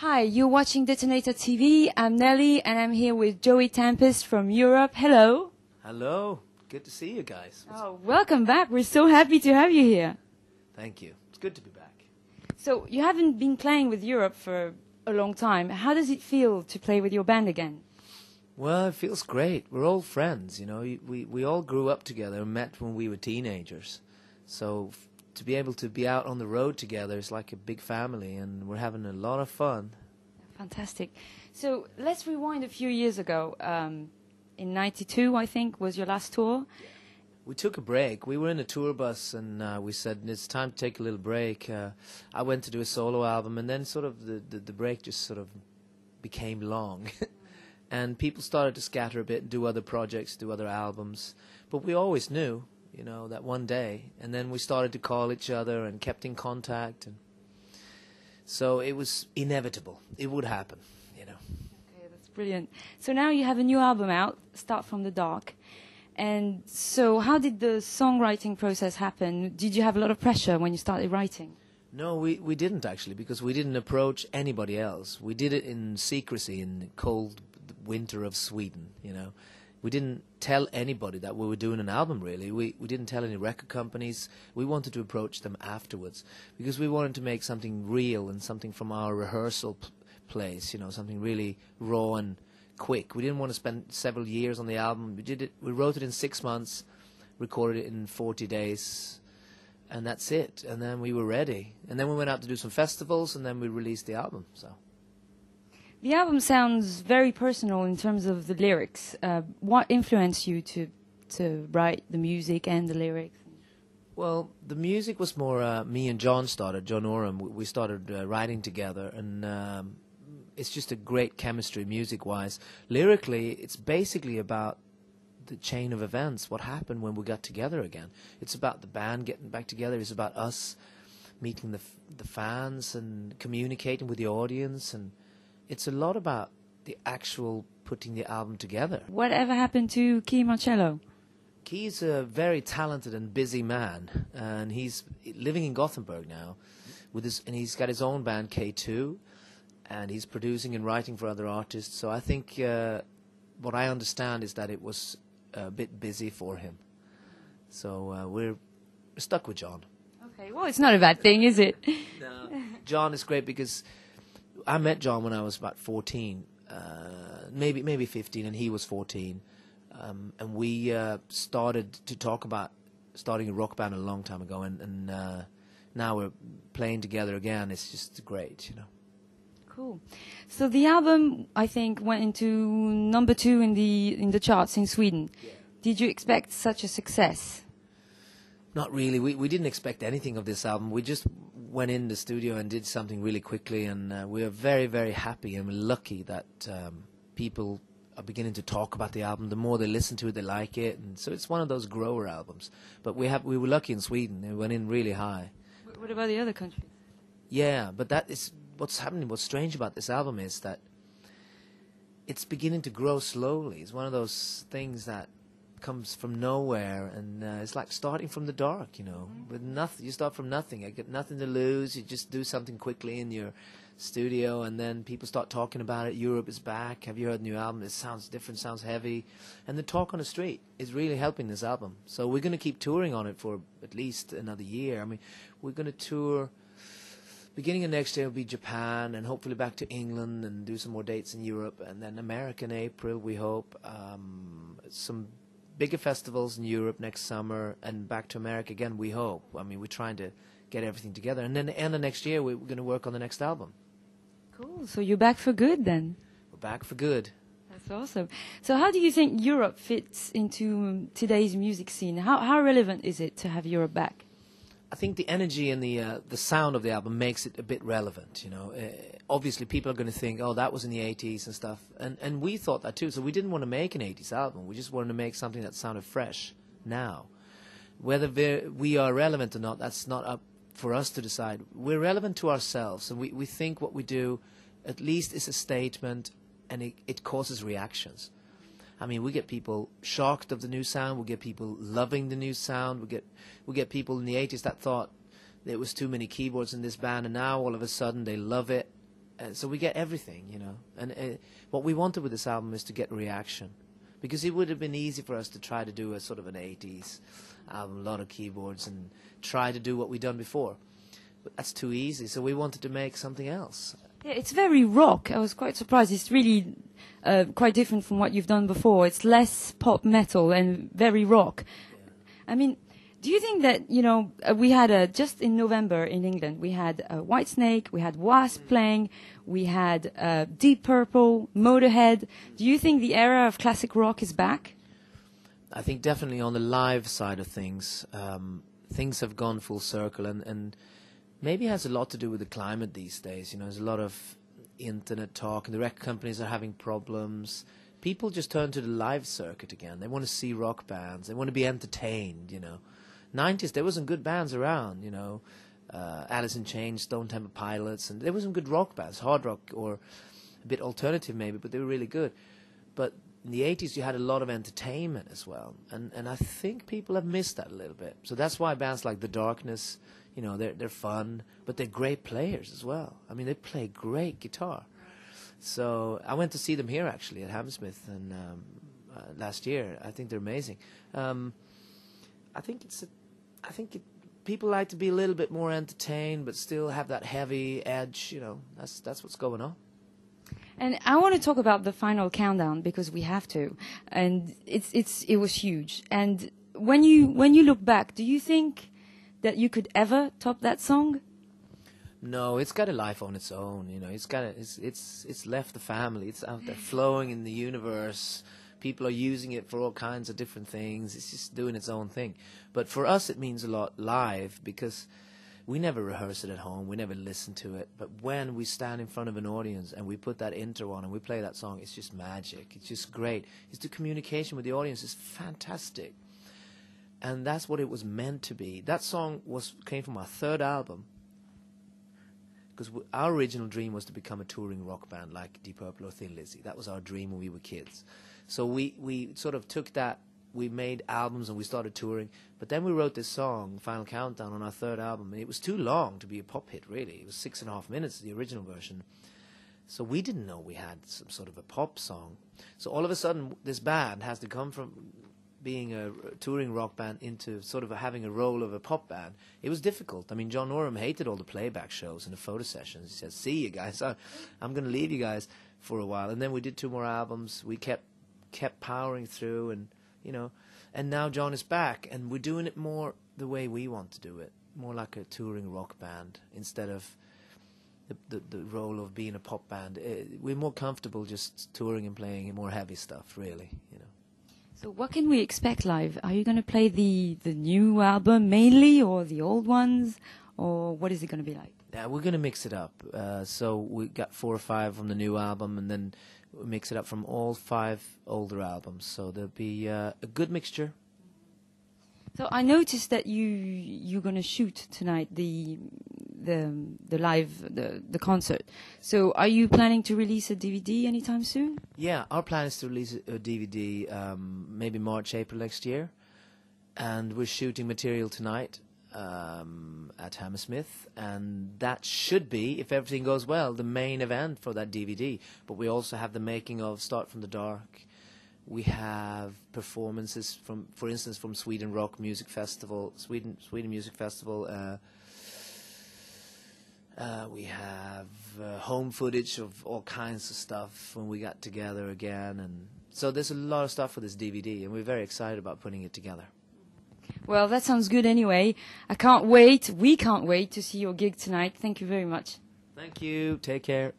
Hi, you're watching Detonator TV. I'm Nelly, and I'm here with Joey Tempest from Europe. Hello. Hello. Good to see you guys. Oh, welcome back. We're so happy to have you here. Thank you. It's good to be back. So, you haven't been playing with Europe for a long time. How does it feel to play with your band again? Well, it feels great. We're all friends, you know. We all grew up together and met when we were teenagers. So to be able to be out on the road together is like a big family, and we're having a lot of fun. Fantastic. So let's rewind a few years ago. In '92, I think, was your last tour. We took a break. We were in a tour bus, and we said it's time to take a little break. I went to do a solo album, and then sort of the break just sort of became long. And people started to scatter a bit, do other projects, do other albums. But we always knew, you know, that one day. And then we started to call each other and kept in contact. And so it was inevitable. It would happen, you know. Okay, that's brilliant. So now you have a new album out, Start From the Dark. And so how did the songwriting process happen? Did you have a lot of pressure when you started writing? No, we didn't actually, because we didn't approach anybody else. We did it in secrecy in the cold winter of Sweden, you know. We didn't tell anybody that we were doing an album, really. We didn't tell any record companies. We wanted to approach them afterwards because we wanted to make something real and something from our rehearsal place, you know, something really raw and quick. We didn't want to spend several years on the album. We wrote it in 6 months, recorded it in 40 days, and that's it. And then we were ready. And then we went out to do some festivals, and then we released the album. So the album sounds very personal in terms of the lyrics. What influenced you to write the music and the lyrics? Well, the music was more me and John Oram. We started writing together, and it's just a great chemistry music-wise. Lyrically, it's basically about the chain of events, what happened when we got together again. It's about the band getting back together. It's about us meeting the fans and communicating with the audience, and it's a lot about the actual putting the album together. Whatever happened to Key Marcello? Key's a very talented and busy man, and he's living in Gothenburg now, and he's got his own band K2, and he's producing and writing for other artists. So I think what I understand is that it was a bit busy for him. So we're stuck with John. Okay, well, it's not a bad thing, is it? No. John is great because I met John when I was about 14, maybe 15, and he was 14. And we started to talk about starting a rock band a long time ago, and now we're playing together again. It's just great, you know. Cool. So the album, I think, went into #2 in the charts in Sweden. Yeah. Did you expect such a success? Not really. We didn't expect anything of this album. We just went in the studio and did something really quickly, and we are very, very happy and lucky that people are beginning to talk about the album. The more they listen to it, they like it, and so it's one of those grower albums. But we were lucky in Sweden. It went in really high. What about the other countries? Yeah, but that is what's happening. What's strange about this album is that it's beginning to grow slowly. It's one of those things that comes from nowhere, and it's like starting from the dark, you know. With nothing, you start from nothing. I get nothing to lose. You just do something quickly in your studio, and then people start talking about it. Europe is back. Have you heard the new album? It sounds different, sounds heavy, and the talk on the street is really helping this album. So we're going to keep touring on it for at least another year. I mean, we're going to tour. Beginning of next year will be Japan, and hopefully back to England, and do some more dates in Europe, and then America in April, we hope. Some bigger festivals in Europe next summer, and back to America again, we hope. I mean, we're trying to get everything together. And then at the end of next year, we're going to work on the next album. Cool. So you're back for good then? We're back for good. That's awesome. So how do you think Europe fits into today's music scene? How relevant is it to have Europe back? I think the energy and the sound of the album makes it a bit relevant, you know. Obviously, people are going to think, oh, that was in the 80s and stuff. And we thought that too, so we didn't want to make an 80s album. We just wanted to make something that sounded fresh now. Whether we are relevant or not, that's not up for us to decide. We're relevant to ourselves, and we think what we do at least is a statement, and it causes reactions. I mean, we get people shocked of the new sound. We get people loving the new sound. We get people in the 80s that thought there was too many keyboards in this band, and now all of a sudden they love it. So we get everything, you know. And what we wanted with this album is to get reaction, because it would have been easy for us to try to do a sort of an 80s album, a lot of keyboards, and try to do what we'd done before. But that's too easy, so we wanted to make something else. Yeah, it's very rock. I was quite surprised. It's really quite different from what you've done before. It's less pop metal and very rock. Yeah. I mean, do you think that, you know, we had just in November in England, we had Whitesnake, we had Wasp playing, we had Deep Purple, Motorhead. Do you think the era of classic rock is back? I think definitely on the live side of things, things have gone full circle, and maybe it has a lot to do with the climate these days. You know, there's a lot of internet talk, and the record companies are having problems. People just turn to the live circuit again. They want to see rock bands. They want to be entertained, you know. 90s, there wasn't good bands around, you know. Alice in Chains, Stone Temple Pilots, and there wasn't good rock bands, hard rock or a bit alternative maybe, but they were really good. But in the 80s, you had a lot of entertainment as well, and I think people have missed that a little bit. So that's why bands like The Darkness, you know, they're fun, but they're great players as well. I mean, they play great guitar. So I went to see them here actually at Hammersmith and last year. I think they're amazing. I think people like to be a little bit more entertained, but still have that heavy edge. You know, that's what's going on. And I want to talk about the final countdown because we have to, and it was huge. And when you look back, do you think that you could ever top that song? No, it's got a life on its own. You know, it's left the family. It's out there flowing in the universe. People are using it for all kinds of different things. It's just doing its own thing. But for us, it means a lot live because we never rehearse it at home. We never listen to it. But when we stand in front of an audience and we put that intro on and we play that song, it's just magic. It's just great. It's the communication with the audience is fantastic. And that's what it was meant to be. That song came from our third album, because our original dream was to become a touring rock band like Deep Purple or Thin Lizzy. That was our dream when we were kids. So we sort of took that, we made albums and we started touring, but then we wrote this song, Final Countdown, on our third album, and it was too long to be a pop hit, really. It was 6.5 minutes, the original version. So we didn't know we had some sort of a pop song. So all of a sudden, this band has to come from being a touring rock band into sort of having a role of a pop band. It was difficult. I mean, John Norum hated all the playback shows and the photo sessions. He said, see you guys, I'm going to leave you guys for a while. And then we did 2 more albums. We kept powering through, and you know, and now John is back, and we're doing it more the way we want to do it, more like a touring rock band instead of the role of being a pop band. We're more comfortable just touring and playing more heavy stuff, really, you know. So what can we expect live? Are you going to play the new album mainly, or the old ones, or what is it going to be like? Yeah, we're going to mix it up. So we got 4 or 5 from the new album, and then we mix it up from all 5 older albums. So there'll be a good mixture. So I noticed that you're going to shoot tonight the live the concert. So are you planning to release a DVD anytime soon? Yeah, our plan is to release a DVD maybe March, April next year, and we're shooting material tonight at Hammersmith, and that should be, if everything goes well, the main event for that DVD. But we also have the making of Start from the Dark. We have performances from, for instance, from Sweden Music Festival. We have home footage of all kinds of stuff when we got together again, and so there's a lot of stuff for this DVD, and we're very excited about putting it together. Well, that sounds good anyway. We can't wait to see your gig tonight. Thank you very much. Thank you. Take care.